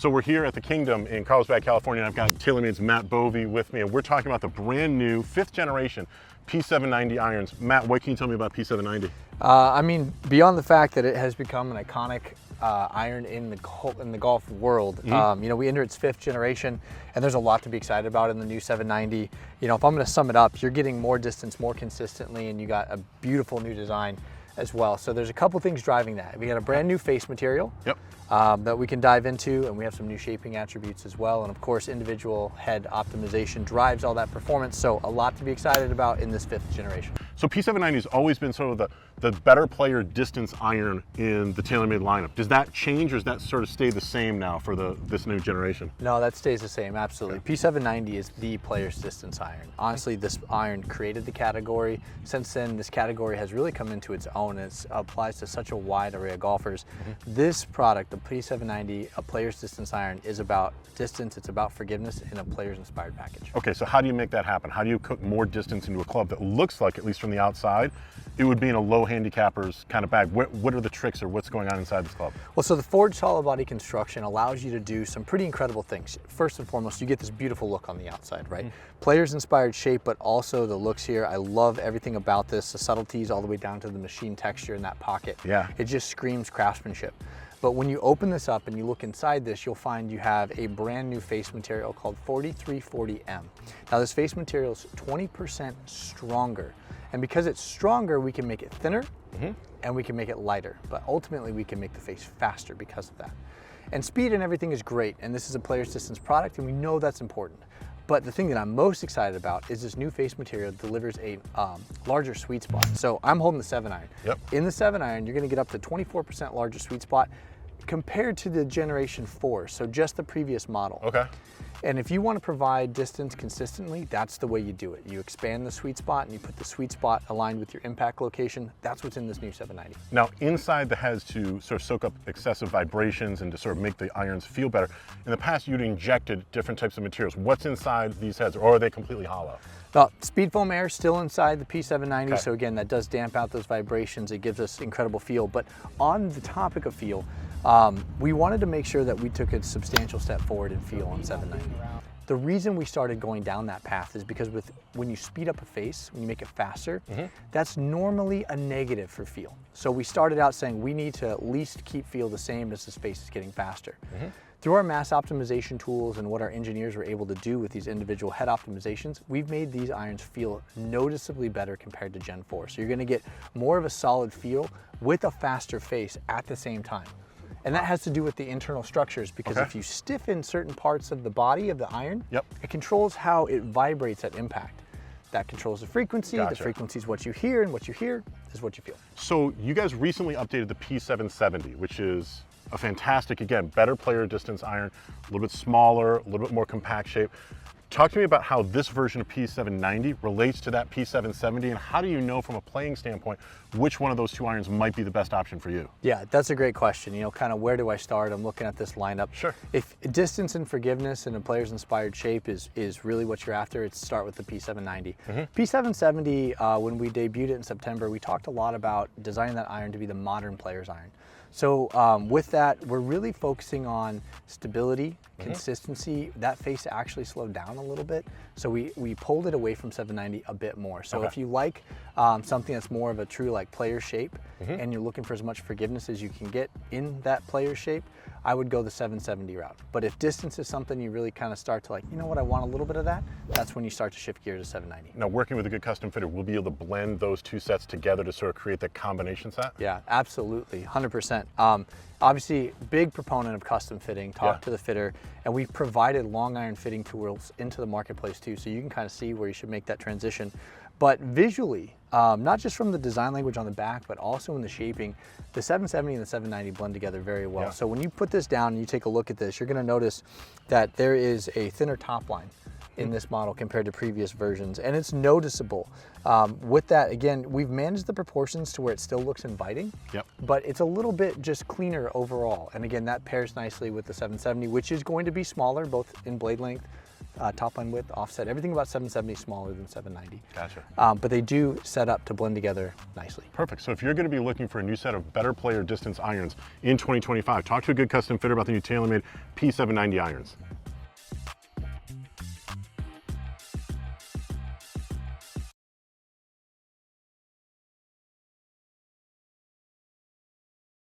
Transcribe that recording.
So we're here at the Kingdom in Carlsbad, California, and I've got TaylorMade's Matt Bovey with me, and we're talking about the brand new 5th generation P790 irons. Matt, what can you tell me about P790? I mean, beyond the fact that it has become an iconic iron in the golf world, you know, we enter its 5th generation, and there's a lot to be excited about in the new 790. You know, if I'm going to sum it up, you're getting more distance more consistently, and you got a beautiful new design as well. So there's a couple things driving that. We got a brand new face material that we can dive into, and we have some new shaping attributes as well. And of course, individual head optimization drives all that performance. So a lot to be excited about in this 5th generation. So P790 has always been sort of the better player distance iron in the TaylorMade lineup. Does that change, or does that sort of stay the same now for this new generation? No, that stays the same, absolutely. Okay. P790 is the player's distance iron. Honestly, this iron created the category. Since then, this category has really come into its own. It applies to such a wide array of golfers. This product, the P790, a player's distance iron, is about distance, it's about forgiveness in a player's inspired package. Okay, so how do you make that happen? How do you cook more distance into a club that looks like, at least from the outside, it would be in a low handicapper's kind of bag? What are the tricks, or what's going on inside this club? Well, so the forged hollow body construction allows you to do some pretty incredible things. First and foremost, you get this beautiful look on the outside, right? Players inspired shape, but also the looks here. I love everything about this, the subtleties all the way down to the machine texture in that pocket. Yeah. It just screams craftsmanship. But when you open this up and you look inside this, you'll find you have a brand new face material called 4340M. Now this face material is 20% stronger. And because it's stronger, we can make it thinner and we can make it lighter. But ultimately, we can make the face faster because of that. And speed and everything is great. And this is a player's distance product, and we know that's important. But the thing that I'm most excited about is this new face material delivers a larger sweet spot. So I'm holding the 7-iron. In the 7-iron, you're gonna get up to 24% larger sweet spot compared to the Generation 4, so just the previous model. Okay. And if you want to provide distance consistently, that's the way you do it. You expand the sweet spot and you put the sweet spot aligned with your impact location. That's what's in this new 790. Now, inside the heads to sort of soak up excessive vibrations and to sort of make the irons feel better, in the past you'd injected different types of materials. What's inside these heads, or are they completely hollow? Well, speed foam air is still inside the P790, so again, that does damp out those vibrations. It gives us incredible feel. But on the topic of feel, we wanted to make sure that we took a substantial step forward in feel on 790. The reason we started going down that path is because when you speed up a face, when you make it faster, that's normally a negative for feel. So we started out saying we need to at least keep feel the same as this face is getting faster. Through our mass optimization tools and what our engineers were able to do with these individual head optimizations, we've made these irons feel noticeably better compared to Gen 4. So you're gonna get more of a solid feel with a faster face at the same time. And that has to do with the internal structures, because if you stiffen certain parts of the body of the iron, it controls how it vibrates at impact. That controls the frequency. The frequency is what you hear, and what you hear is what you feel. So you guys recently updated the P770, which is a fantastic, again, better player distance iron, a little bit smaller, a little bit more compact shape. Talk to me about how this version of P790 relates to that P770, and how do you know from a playing standpoint which one of those two irons might be the best option for you? Yeah, that's a great question. You know, kind of where do I start? I'm looking at this lineup. Sure. If distance and forgiveness and a player's inspired shape is really what you're after, it's start with the P790. P770, when we debuted it in September, we talked a lot about designing that iron to be the modern player's iron. So with that, we're really focusing on stability, consistency. That face actually slowed down a little bit. So we pulled it away from 790 a bit more. So if you like something that's more of a true like player shape, and you're looking for as much forgiveness as you can get in that player shape, I would go the 770 route. But if distance is something you really kind of start to like, you know what, I want a little bit of that, that's when you start to shift gear to 790. Now, working with a good custom fitter, we'll be able to blend those two sets together to sort of create that combination set? Yeah, absolutely, 100%. Obviously, big proponent of custom fitting, talk to the fitter, and we've provided long iron fitting tools into the marketplace too, so you can kind of see where you should make that transition. But visually, not just from the design language on the back, but also in the shaping, the 770 and the 790 blend together very well. So when you put this down and you take a look at this, you're gonna notice that there is a thinner top line in this model compared to previous versions, and it's noticeable. With that, again, we've managed the proportions to where it still looks inviting, but it's a little bit just cleaner overall. And again, that pairs nicely with the 770, which is going to be smaller, both in blade length, top line width, offset, everything about 770 smaller than 790. Gotcha. But they do set up to blend together nicely. Perfect. So if you're going to be looking for a new set of better player distance irons in 2025, talk to a good custom fitter about the new TaylorMade P790 irons.